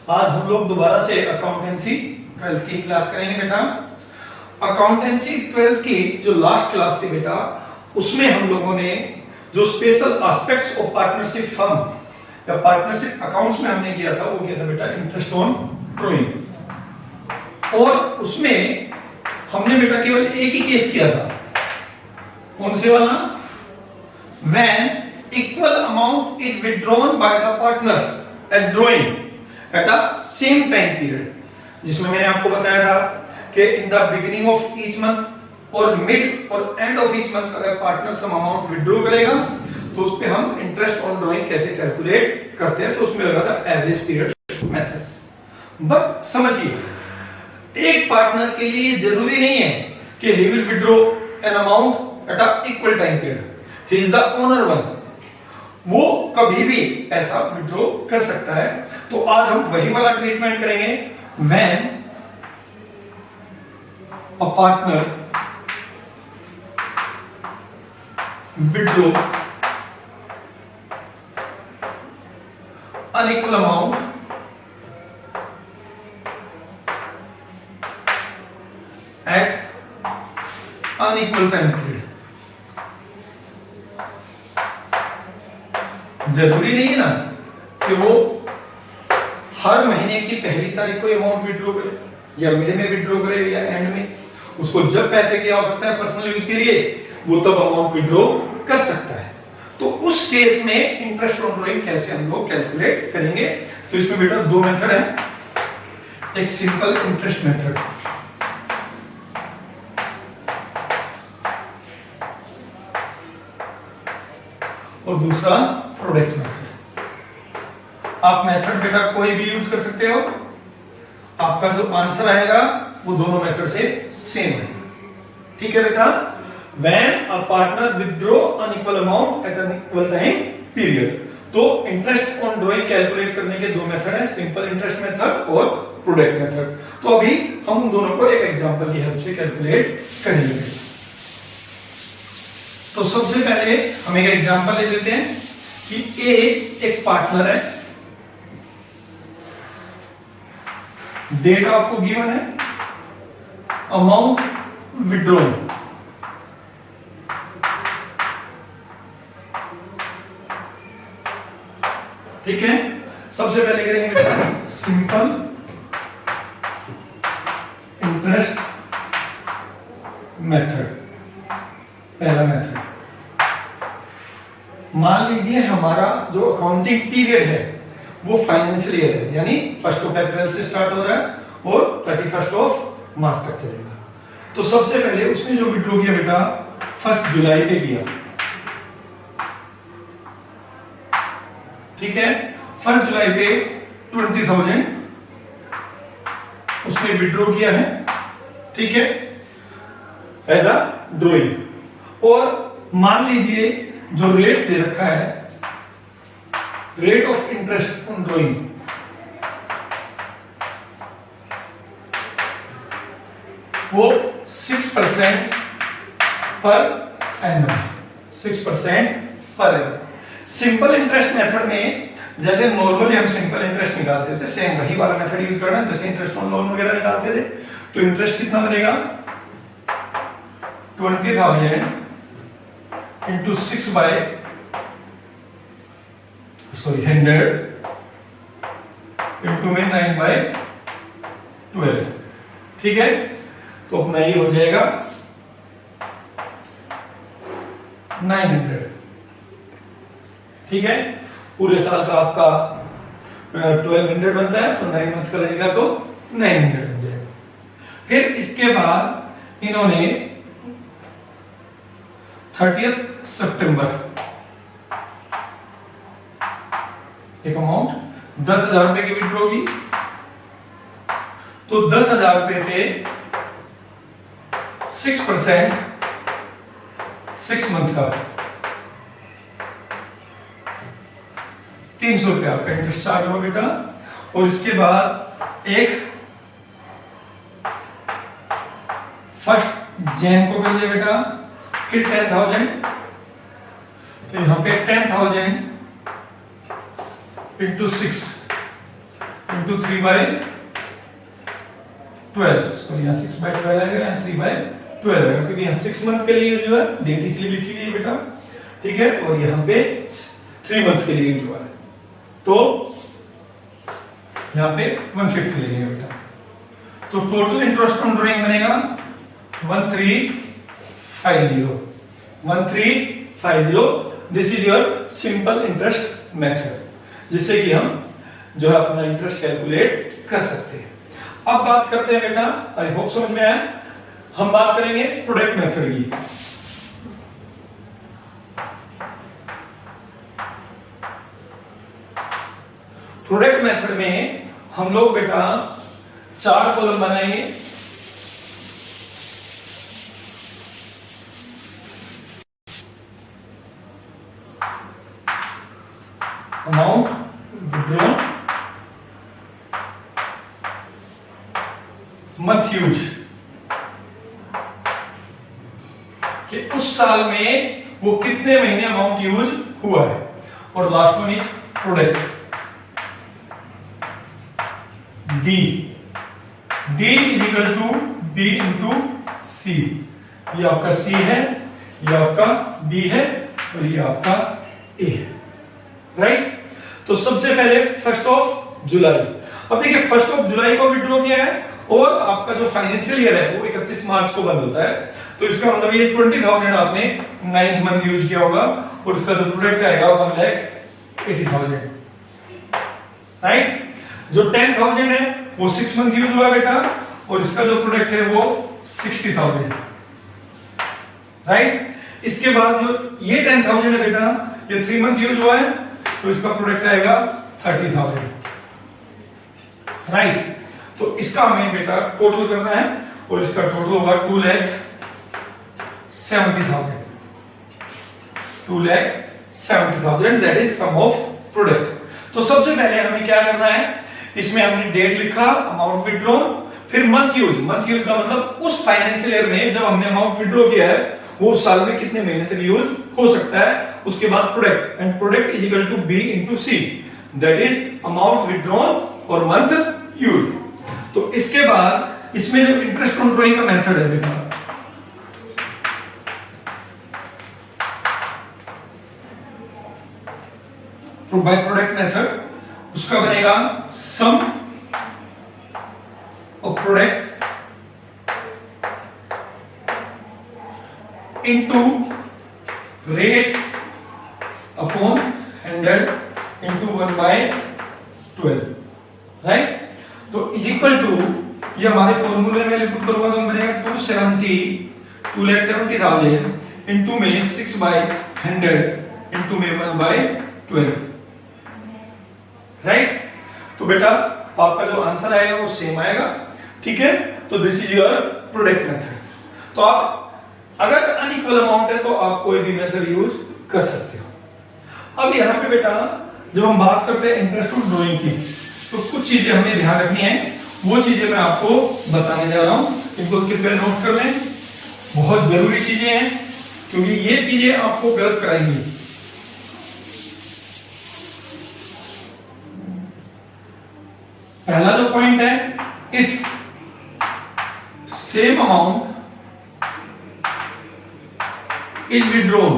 आज हम लोग दोबारा से अकाउंटेंसी 12th की क्लास करेंगे बेटा। अकाउंटेंसी 12th की जो लास्ट क्लास थी बेटा, उसमें हम लोगों ने जो special aspects of partnership firm या पार्टनरशिप अकाउंट्स में हमने किया था वो किया था बेटा इंटरेस्ट ऑन ड्रॉइंग। और उसमें हमने बेटा केवल एक ही केस किया था, कौन से वाला? When equal amount is withdrawn by the partners as drawing at the same time period, जिसमें मैंने आपको बताया था कि in the beginning of each month और मिड और एंड ऑफ ईच मंथ अगर पार्टनर सम अमाउंट विड्रॉ करेगा तो उस पे हम इंटरेस्ट ऑन ड्रॉइंग कैसे कैलकुलेट करते हैं, तो उसमें लगा था एवरेज पीरियड मेथड। बट समझिए, एक पार्टनर के लिए जरूरी नहीं है कि he will withdraw an amount at a equal time period. He is the owner one, वो कभी भी पैसा विड्रॉ कर सकता है। तो आज हम वही वाला ट्रीटमेंट करेंगे। When a partner withdraw unequal amount eight unequal time period. जरूरी नहीं है ना कि वो हर महीने की पहली तारीख को अमाउंट विड्रॉ करे या मिड में विड्रॉ करे या एंड में। उसको जब पैसे की आवश्यकता है पर्सनल यूज के लिए वो तब अमाउंट विड्रॉ कर सकता है। तो उस केस में इंटरेस्ट ऑन ड्रॉइंग कैसे हम लोग कैलकुलेट करेंगे? तो इसमें बेटा दो मेथड है, एक सिंपल इंटरेस्ट मेथड और दूसरा प्रोडक्ट मेथड। आप मेथड बेटा कोई भी यूज कर सकते हो, आपका जो आंसर आएगा वो दोनों मेथड से सेम है। ठीक है बेटा। When a partner withdraw unequal amount at an equal time period, तो इंटरेस्ट ऑन ड्रॉइंग कैलकुलेट करने के दो मेथड है, सिंपल इंटरेस्ट मेथड और प्रोडक्ट मेथड। तो अभी हम उन दोनों को एक एग्जांपल की हेल्प से कैलकुलेट करेंगे। तो सबसे पहले हम एक एग्जांपल ले लेते हैं कि ए एक पार्टनर है, डेट आपको गिवन है, अमाउंट विड्रॉन, ठीक है। सबसे पहले करेंगे सिंपल इंटरेस्ट मेथड। पहला मेथड, मान लीजिए हमारा जो अकाउंटिंग पीरियड है वो फाइनेंशियल ईयर है, यानी 1 अप्रैल से स्टार्ट हो रहा है और 31 मार्च तक चलेगा। तो सबसे पहले उसने जो विड्रॉ किया बेटा 1 जुलाई पे किया, ठीक है। 1 जुलाई पे 20,000 उसने विड्रॉ किया है, ठीक है, एज अ ड्रॉइंग। और मान लीजिए जो रेट दे रखा है, rate of interest on drawing, वो 6% per annum, 6% per annum. Simple interest method में जैसे नॉर्मली हम सिंपल इंटरेस्ट निकालते थे, सेम वही वाला मेथड यूज करना है जैसे इंटरेस्ट ऑन लोन वगैरह निकालते थे। तो इंटरेस्ट कितना बनेगा? 20,000 इंटू 6 बाय 100 इंटू में 9 बाय 12, ठीक है। तो अपना ये हो जाएगा 900, ठीक है। पूरे साल का आपका 1200 बनता है, तो 9 मंथ्स का लगेगा तो 900 बन जाएगा। फिर इसके बाद इन्होंने 30 सितंबर एक अमाउंट 10,000 रुपए की विड्रॉ की, तो 10,000 रुपए पे 6% 6 मंथ का 300 रुपया आपका इंटरेस्ट चार्ज होगा बेटा। और इसके बाद एक 1 जनवरी को मिल जाए बेटा, फिर 10,000, तो यहाँ पे 10,000 इंटू 6 इंटू 3/12, सॉरी यहाँ 6/12 आएगा, यहाँ 3/12 आएगा, क्योंकि यहाँ 6 मंथ के लिए यूज हुआ है, डेट इसलिए लिखी गई बेटा, ठीक है, और यहाँ पे 3 मंथ्स के लिए यूज हुआ है, तो यहाँ पे 150 लगेगा बेटा। तो टोटल इंटरेस्ट ऑन ड्राइंग बनेगा 1350। This is your simple interest method, जिससे कि हम जो है अपना इंटरेस्ट कैलकुलेट कर सकते हैं। अब बात करते हैं बेटा, आई होप समझ में आया, हम बात करेंगे प्रोडक्ट मेथड की। प्रोडक्ट मेथड में हम लोग बेटा 4 कॉलम बनाएंगे। अमाउंट विड्रॉन, मंथ यूज, कि उस साल में वो कितने महीने अमाउंट यूज हुआ है, और last one is product D. D is equal to B into C. ये आपका सी है, ये आपका बी है, और ये आपका ए है, राइट। तो सबसे पहले 1 जुलाई। अब देखिए 1 जुलाई को विड्रॉ किया है, और आपका जो फाइनेंशियल ईयर है वो 31 मार्च को बंद होता है, तो इसका मतलब ये 20,000 आपने 9th मंथ यूज किया होगा, और उसका जो प्रोडक्ट आएगा 1,80,000, राइट। जो 10,000 है वो 6 मंथ यूज हुआ बेटा, और इसका जो प्रोडक्ट है वो 60,000, राइट। इसके बाद जो ये 10,000 है बेटा, ये 3 मंथ यूज हुआ है, तो इसका प्रोडक्ट आएगा 30,000, राइट। तो इसका हमें बेटा टोटल करना है, और इसका टोटल होगा 2,70,000। 2,70,000 that is sum of product. तो सबसे पहले हमें क्या करना है, इसमें हमने डेट लिखा, अमाउंट विड्रॉ, फिर मंथ यूज। मंथ यूज का मतलब उस फाइनेंशियल ईयर में जब हमने अमाउंट विड्रॉ किया है वो उस साल में कितने महीने तक यूज हो सकता है। उसके बाद product, and product is equal to B into C, that is amount withdrawn और मंथ यूज। तो इसके बाद इसमें जो इंटरेस्ट ऑन ड्रॉइंग का मेथड है बेटा, तो बाय प्रोडक्ट मेथड उसका बनेगा sum of product into rate upon 100 into 1/12, right. तो इज इक्वल टू, ये हमारे फॉर्मूले में लिखूं करूंगा तो बनेगा 2,70,000 इंटू में 6/100 इंटू में 1/12, राइट। तो बेटा आपका जो आंसर आएगा वो सेम आएगा, ठीक है। तो this is your product method. तो आप अगर अनइक्वल अमाउंट है तो आप कोई भी मेथड यूज कर सकते हो। अब यहां पे बेटा जब हम बात करते हैं इंटरेस्ट ऑन ड्रॉइंग की, तो कुछ चीजें हमें ध्यान रखनी है, वो चीजें मैं आपको बताने जा रहा हूं, इनको कृपया नोट कर लें, बहुत जरूरी चीजें हैं, क्योंकि ये चीजें आपको गलत कराएंगी। पहला जो पॉइंट है, if same amount is withdrawn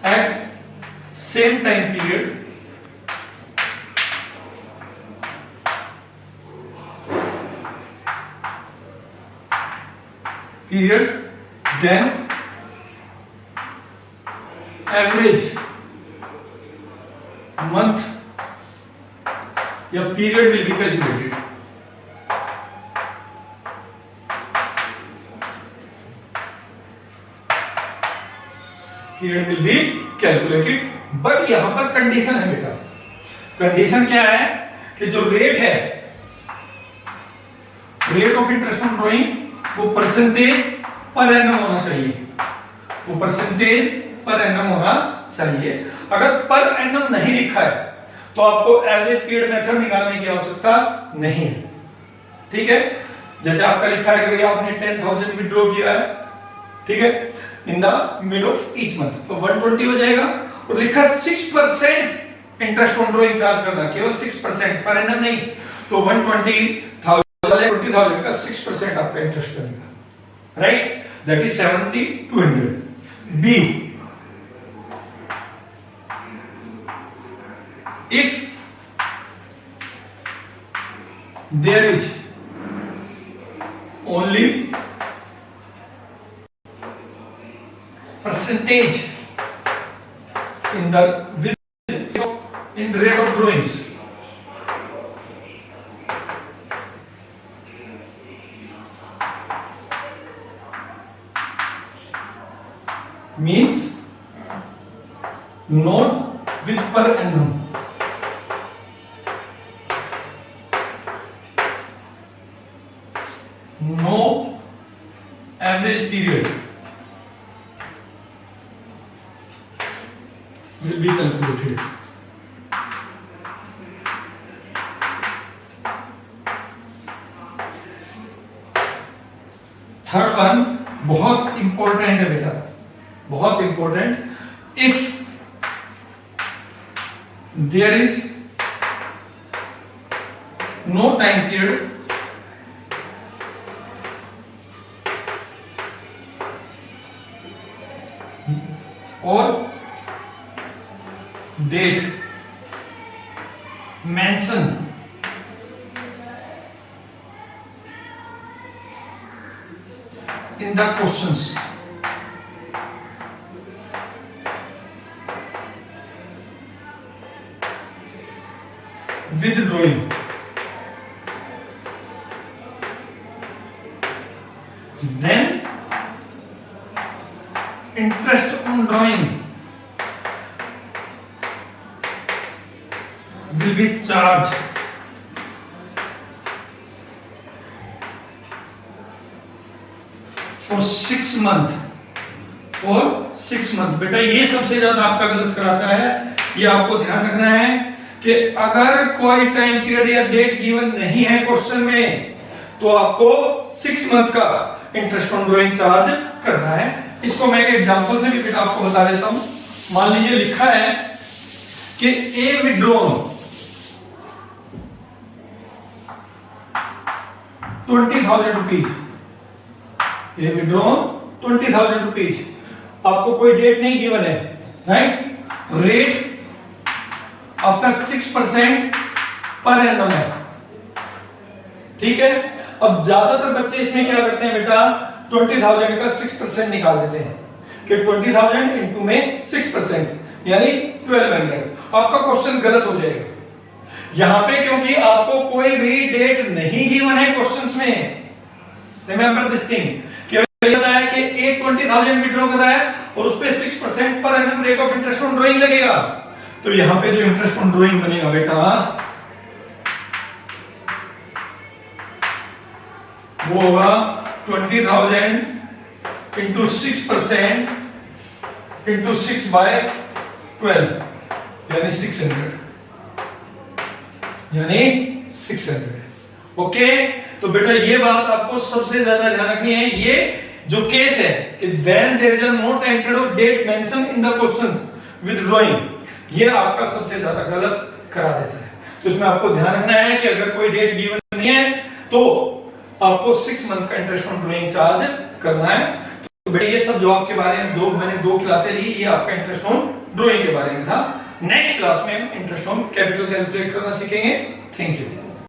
at same time period then average month या period will be calculated। Period will be calculated, but यहां पर कंडीशन है बेटा। कंडीशन क्या है कि जो रेट है, rate of interest on drawing, वो परसेंटेज पर एनम होना चाहिए, वो परसेंटेज पर एनम होना चाहिए। अगर पर एनम नहीं लिखा है तो आपको एवरेज पीरियड मेथड निकालने की आवश्यकता नहीं है, ठीक है। जैसे आपका लिखा है कि आपने 10,000 विड्रॉ किया है, ठीक है, in the mid of each month, तो 120 हो जाएगा, और लिखा 6% इंटरेस्ट ऑन ड्रॉइंग चार्ज करना, केवल 6% पर एनम नहीं, तो 120,000 का 6% आपका इंटरेस्ट करेगा, right, that is 70,200। B, if there is only percentage in the in the rate of drawings, means not with per annum, no average period will be calculated. Third one बहुत important है बेटा, बहुत important. If there is no time period और date mention in the questions, with drawing, then interest on drawing will be charged for 6 month, for 6 month। बेटा ये सबसे ज्यादा आपका गलत कराता है, ये आपको ध्यान रखना है कि अगर कोई टाइम पीरियड या डेट गिवन नहीं है क्वेश्चन में तो आपको 6 मंथ का इंटरेस्ट ऑन ड्रॉइंग चार्ज करना है। इसको मैं एक एग्जांपल से भी बेटा आपको बता देता हूं। मान लीजिए लिखा है कि ए विड्रॉन 20,000 रुपीज, ए विड्रॉन 20,000 रुपीज, आपको कोई डेट नहीं गिवन है, राइट, रेट आपका 6% पर एनम है, ठीक है। अब ज्यादातर बच्चे इसमें क्या करते हैं बेटा, 20,000 का 6% निकाल देते हैं कि 20,000 इंटू में 6% यानी 1200। आपका क्वेश्चन गलत हो जाएगा यहां पे, क्योंकि आपको कोई भी डेट नहीं गिवन है क्वेश्चंस में। रिमेंबर दिस थिंग कि है कि एक 20,000 विड्रॉ करा है और उस पे 6% per annum rate of interest on drawing लगेगा, तो यहां पे जो इंटरेस्ट ऑन ड्रॉइंग बनेगा बेटा वो होगा 20,000 इंटू 6% इंटू 6/12 यानी 600, यानी 600। ओके, तो बेटा ये बात आपको सबसे ज्यादा ध्यान रखनी है। ये जो केस है कि when there is no time period और date mention in the questions with drawing, ये आपका सबसे ज्यादा गलत करा देता है। तो इसमें आपको ध्यान रखना है कि अगर कोई डेट गिवन नहीं है तो आपको 6 मंथ का इंटरेस्ट ऑन ड्रॉइंग चार्ज करना है। तो बेटा ये सब जो आपके बारे में मैंने 2 क्लासें ली, ये आपका इंटरेस्ट ऑन ड्रॉइंग के बारे में था। नेक्स्ट क्लास में हम इंटरेस्ट ऑन कैपिटल कैलकुलेट करना सीखेंगे। Thank you.